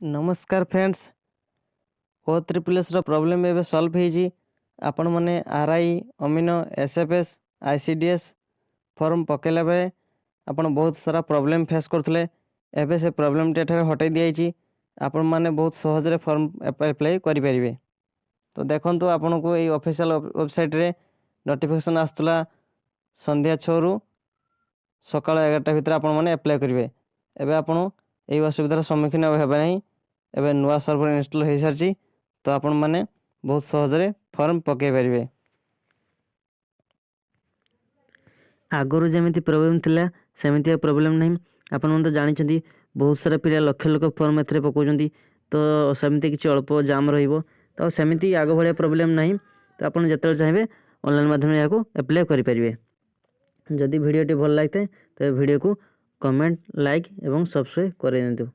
नमस्कार friends O triple S problem एवं solve होईजी आपण माने आरआई अमीनो एसएफएस आईसीडीएस फॉर्म पकेला बेले आपण बहुत सारा प्रॉब्लम फेस करथले एबे से प्रॉब्लम टेठा हटाई दियाई आपण माने बहुत सहज रे फॉर्म अप्लाई करि परिबे। तो देखंतु आपण को এই ऑफिशियल वेबसाइट रे नोटिफिकेशन आस्तला संध्या 6 रु सकाळ 11टा भितर आपण माने अप्लाई करिवे। एबे आपण এই असुविधार सम्मुखीन हेबा नहीं। एबे नुआ सर्वर इंस्टॉल हो सारी तो आपण माने बहुत सहज रे फॉर्म पके परिबे। आगुरी जमी प्रोब्लेम थिला सेमिति प्रोब्लेम नहीं। आपण मन तो जानी बहुत सारा पिला लक्ष लक्ष फॉर्म एथरे पकाउछंती तो सेमिति किछि अल्प जाम रहिबो तो सेमिति आगो भलिया प्रोब्लेम नहीं। तो आपण जतल चाहेबे ऑनलाइन माध्यम याको अप्लाई करि परिबे। जदि वीडियो टी भल लागते तो वीडियो को कमेंट लाइक एवं सब्सक्राइब कर दियंतु।